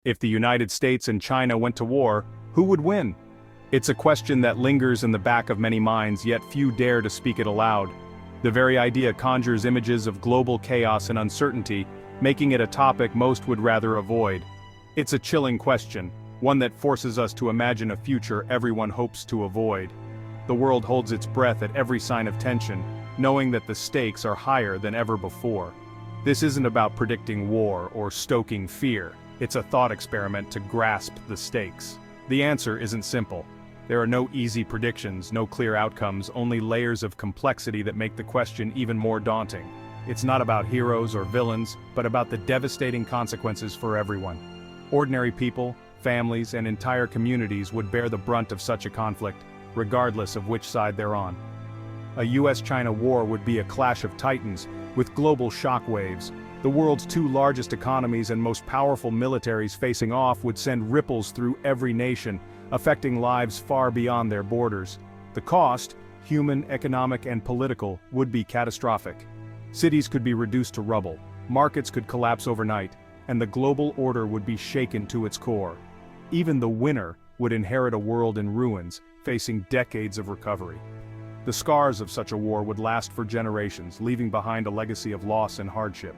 If the United States and China went to war, who would win? It's a question that lingers in the back of many minds, yet few dare to speak it aloud. The very idea conjures images of global chaos and uncertainty, making it a topic most would rather avoid. It's a chilling question, one that forces us to imagine a future everyone hopes to avoid. The world holds its breath at every sign of tension, knowing that the stakes are higher than ever before. This isn't about predicting war or stoking fear. It's a thought experiment to grasp the stakes. The answer isn't simple. There are no easy predictions, no clear outcomes, only layers of complexity that make the question even more daunting. It's not about heroes or villains, but about the devastating consequences for everyone. Ordinary people, families, and entire communities would bear the brunt of such a conflict, regardless of which side they're on. A US-China war would be a clash of titans, with global shockwaves. The world's two largest economies and most powerful militaries facing off would send ripples through every nation, affecting lives far beyond their borders. The cost, human, economic, and political, would be catastrophic. Cities could be reduced to rubble, markets could collapse overnight, and the global order would be shaken to its core. Even the winner would inherit a world in ruins, facing decades of recovery. The scars of such a war would last for generations, leaving behind a legacy of loss and hardship.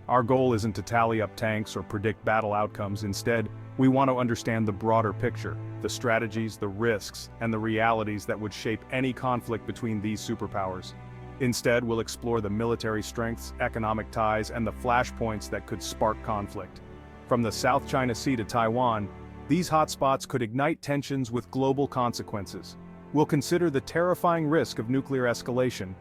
Our goal isn't to tally up tanks or predict battle outcomes. Instead, we want to understand the broader picture, the strategies, the risks, and the realities that would shape any conflict between these superpowers. Instead, we'll explore the military strengths, economic ties, and the flashpoints that could spark conflict. From the South China Sea to Taiwan, these hotspots could ignite tensions with global consequences. We'll consider the terrifying risk of nuclear escalation.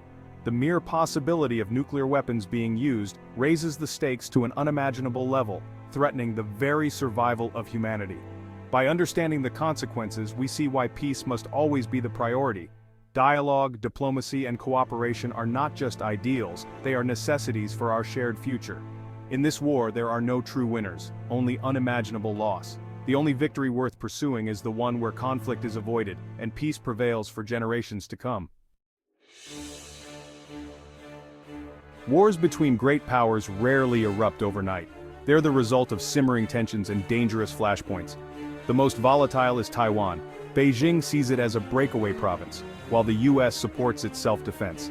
The mere possibility of nuclear weapons being used raises the stakes to an unimaginable level, threatening the very survival of humanity. By understanding the consequences, we see why peace must always be the priority. Dialogue, diplomacy, and cooperation are not just ideals, they are necessities for our shared future. In this war, there are no true winners, only unimaginable loss. The only victory worth pursuing is the one where conflict is avoided and peace prevails for generations to come. Wars between great powers rarely erupt overnight. They're the result of simmering tensions and dangerous flashpoints. The most volatile is Taiwan. Beijing sees it as a breakaway province, while the US supports its self-defense.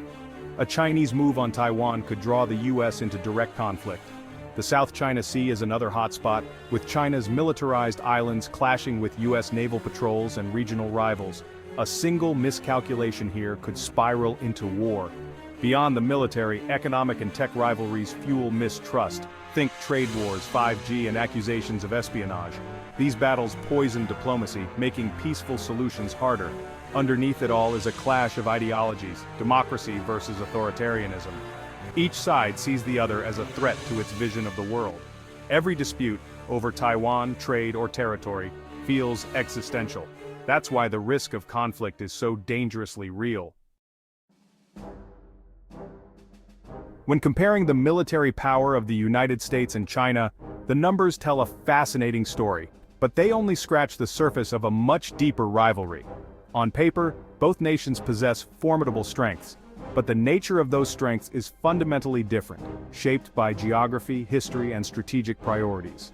A Chinese move on Taiwan could draw the US into direct conflict. The South China Sea is another hotspot, with China's militarized islands clashing with US naval patrols and regional rivals. A single miscalculation here could spiral into war. Beyond the military, economic and tech rivalries fuel mistrust. Think trade wars, 5G, and accusations of espionage. These battles poison diplomacy, making peaceful solutions harder. Underneath it all is a clash of ideologies, democracy versus authoritarianism. Each side sees the other as a threat to its vision of the world. Every dispute, over Taiwan, trade, or territory, feels existential. That's why the risk of conflict is so dangerously real. When comparing the military power of the United States and China, the numbers tell a fascinating story, but they only scratch the surface of a much deeper rivalry. On paper, both nations possess formidable strengths, but the nature of those strengths is fundamentally different, shaped by geography, history, and strategic priorities.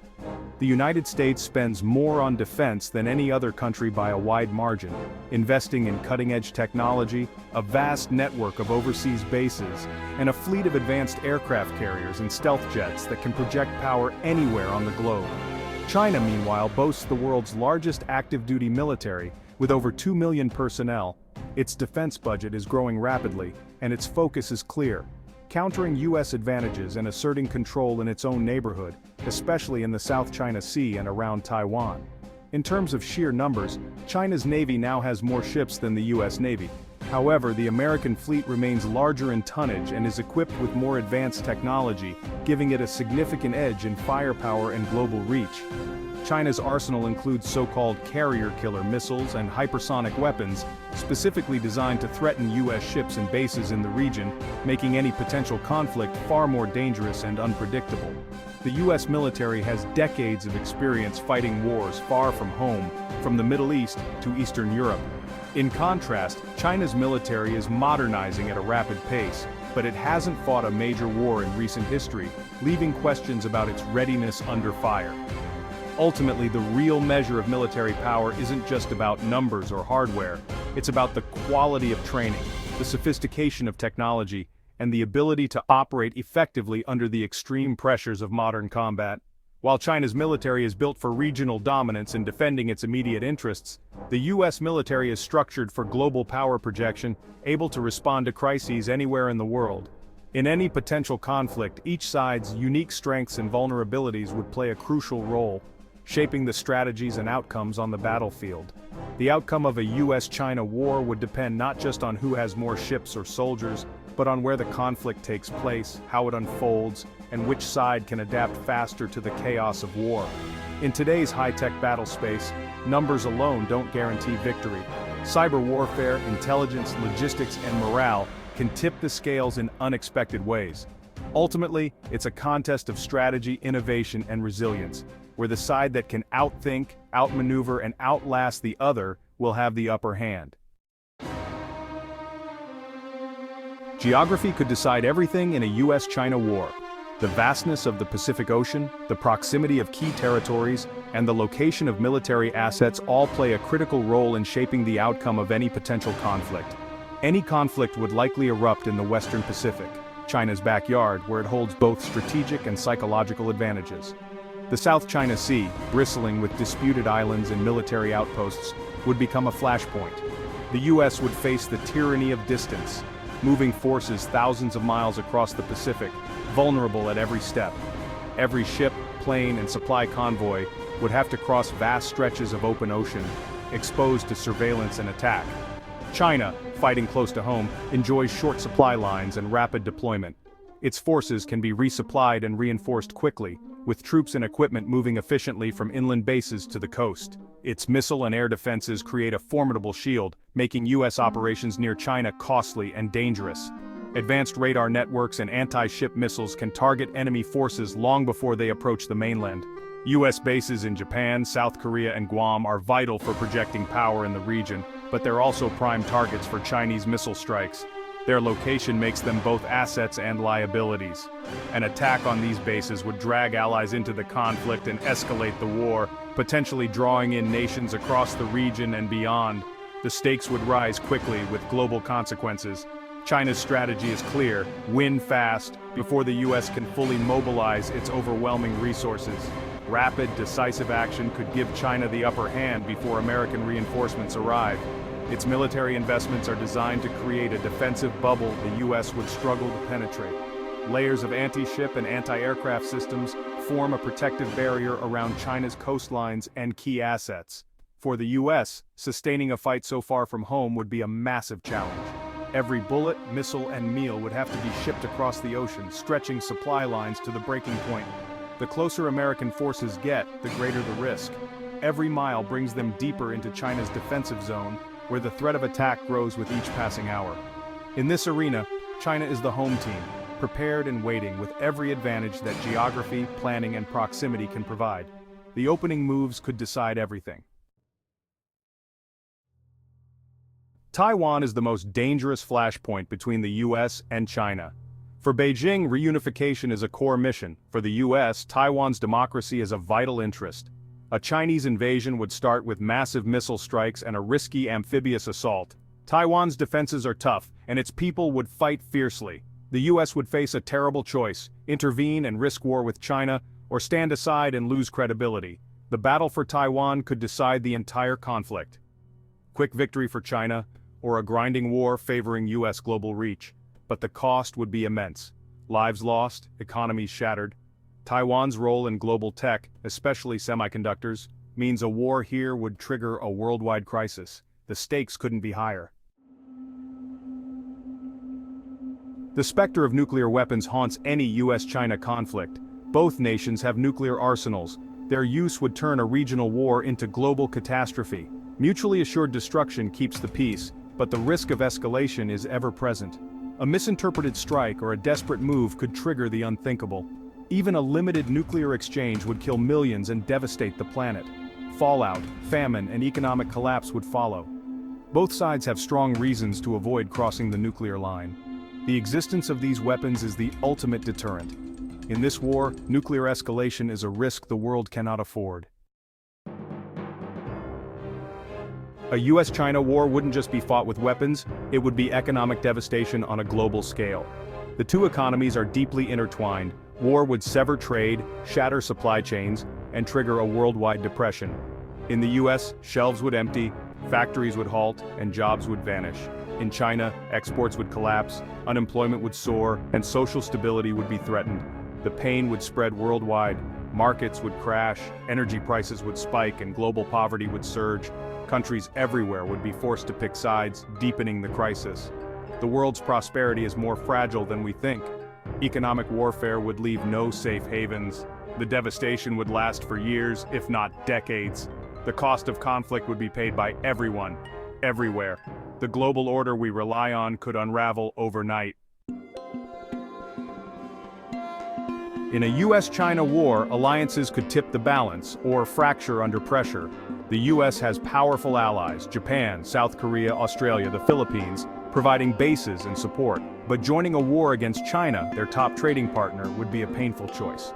The United States spends more on defense than any other country by a wide margin, investing in cutting-edge technology, a vast network of overseas bases, and a fleet of advanced aircraft carriers and stealth jets that can project power anywhere on the globe. China, meanwhile, boasts the world's largest active-duty military, with over 2 million personnel. Its defense budget is growing rapidly, and its focus is clear: countering US advantages and asserting control in its own neighborhood, especially in the South China Sea and around Taiwan. In terms of sheer numbers, China's Navy now has more ships than the US Navy. However, the American fleet remains larger in tonnage and is equipped with more advanced technology, giving it a significant edge in firepower and global reach. China's arsenal includes so-called carrier-killer missiles and hypersonic weapons, specifically designed to threaten US ships and bases in the region, making any potential conflict far more dangerous and unpredictable. The US military has decades of experience fighting wars far from home, from the Middle East to Eastern Europe. In contrast, China's military is modernizing at a rapid pace, but it hasn't fought a major war in recent history, leaving questions about its readiness under fire. Ultimately, the real measure of military power isn't just about numbers or hardware, it's about the quality of training, the sophistication of technology, and the ability to operate effectively under the extreme pressures of modern combat. While China's military is built for regional dominance and defending its immediate interests, the US military is structured for global power projection, able to respond to crises anywhere in the world. In any potential conflict, each side's unique strengths and vulnerabilities would play a crucial role, shaping the strategies and outcomes on the battlefield. The outcome of a US-China war would depend not just on who has more ships or soldiers, but on where the conflict takes place, how it unfolds, and which side can adapt faster to the chaos of war. In today's high-tech battle space, numbers alone don't guarantee victory. Cyber warfare, intelligence, logistics, and morale can tip the scales in unexpected ways. Ultimately, it's a contest of strategy, innovation, and resilience, where the side that can outthink, outmaneuver, and outlast the other will have the upper hand. Geography could decide everything in a US-China war. The vastness of the Pacific Ocean, the proximity of key territories, and the location of military assets all play a critical role in shaping the outcome of any potential conflict. Any conflict would likely erupt in the Western Pacific, China's backyard, where it holds both strategic and psychological advantages. The South China Sea, bristling with disputed islands and military outposts, would become a flashpoint. The US would face the tyranny of distance, moving forces thousands of miles across the Pacific, vulnerable at every step. Every ship, plane, and supply convoy would have to cross vast stretches of open ocean, exposed to surveillance and attack. China, fighting close to home, enjoys short supply lines and rapid deployment. Its forces can be resupplied and reinforced quickly, with troops and equipment moving efficiently from inland bases to the coast. Its missile and air defenses create a formidable shield, making US operations near China costly and dangerous. Advanced radar networks and anti-ship missiles can target enemy forces long before they approach the mainland. US bases in Japan, South Korea, and Guam are vital for projecting power in the region, but they're also prime targets for Chinese missile strikes. Their location makes them both assets and liabilities. An attack on these bases would drag allies into the conflict and escalate the war, potentially drawing in nations across the region and beyond. The stakes would rise quickly with global consequences. China's strategy is clear: win fast, before the US can fully mobilize its overwhelming resources. Rapid, decisive action could give China the upper hand before American reinforcements arrive. Its military investments are designed to create a defensive bubble the US would struggle to penetrate. Layers of anti-ship and anti-aircraft systems form a protective barrier around China's coastlines and key assets. For the US, sustaining a fight so far from home would be a massive challenge. Every bullet, missile, and meal would have to be shipped across the ocean, stretching supply lines to the breaking point. The closer American forces get, the greater the risk. Every mile brings them deeper into China's defensive zone, where the threat of attack grows with each passing hour. In this arena, China is the home team, prepared and waiting with every advantage that geography, planning, and proximity can provide. The opening moves could decide everything. Taiwan is the most dangerous flashpoint between the US and China. For Beijing, reunification is a core mission. For the US, Taiwan's democracy is a vital interest. A Chinese invasion would start with massive missile strikes and a risky amphibious assault. Taiwan's defenses are tough, and its people would fight fiercely. The US would face a terrible choice: intervene and risk war with China, or stand aside and lose credibility. The battle for Taiwan could decide the entire conflict. Quick victory for China, or a grinding war favoring US global reach. But the cost would be immense. Lives lost, economies shattered. Taiwan's role in global tech, especially semiconductors, means a war here would trigger a worldwide crisis. The stakes couldn't be higher. The specter of nuclear weapons haunts any US-China conflict. Both nations have nuclear arsenals. Their use would turn a regional war into global catastrophe. Mutually assured destruction keeps the peace, but the risk of escalation is ever present. A misinterpreted strike or a desperate move could trigger the unthinkable. Even a limited nuclear exchange would kill millions and devastate the planet. Fallout, famine, and economic collapse would follow. Both sides have strong reasons to avoid crossing the nuclear line. The existence of these weapons is the ultimate deterrent. In this war, nuclear escalation is a risk the world cannot afford. A US-China war wouldn't just be fought with weapons, it would be economic devastation on a global scale. The two economies are deeply intertwined. War would sever trade, shatter supply chains, and trigger a worldwide depression. In the US, shelves would empty, factories would halt, and jobs would vanish. In China, exports would collapse, unemployment would soar, and social stability would be threatened. The pain would spread worldwide, markets would crash, energy prices would spike, and global poverty would surge. Countries everywhere would be forced to pick sides, deepening the crisis. The world's prosperity is more fragile than we think. Economic warfare would leave no safe havens. The devastation would last for years, if not decades. The cost of conflict would be paid by everyone, everywhere. The global order we rely on could unravel overnight. In a US-China war, alliances could tip the balance or fracture under pressure. The US has powerful allies, Japan, South Korea, Australia, the Philippines, providing bases and support. But joining a war against China, their top trading partner, would be a painful choice.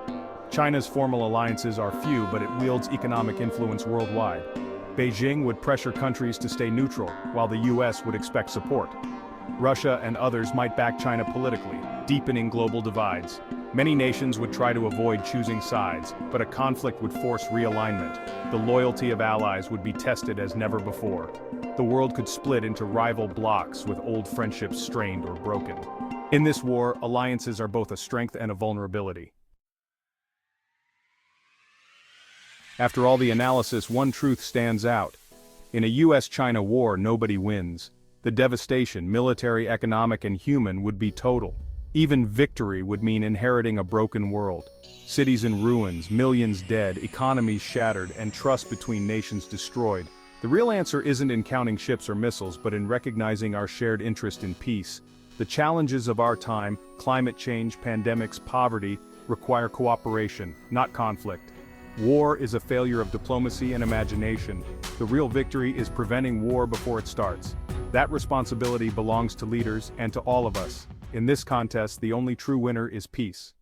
China's formal alliances are few, but it wields economic influence worldwide. Beijing would pressure countries to stay neutral, while the US would expect support. Russia and others might back China politically, deepening global divides. Many nations would try to avoid choosing sides, but a conflict would force realignment. The loyalty of allies would be tested as never before. The world could split into rival blocs with old friendships strained or broken. In this war, alliances are both a strength and a vulnerability. After all the analysis, one truth stands out. In a US-China war, nobody wins. The devastation, military, economic, and human, would be total. Even victory would mean inheriting a broken world. Cities in ruins, millions dead, economies shattered, and trust between nations destroyed. The real answer isn't in counting ships or missiles, but in recognizing our shared interest in peace. The challenges of our time, climate change, pandemics, poverty, require cooperation, not conflict. War is a failure of diplomacy and imagination. The real victory is preventing war before it starts. That responsibility belongs to leaders and to all of us. In this contest, the only true winner is peace.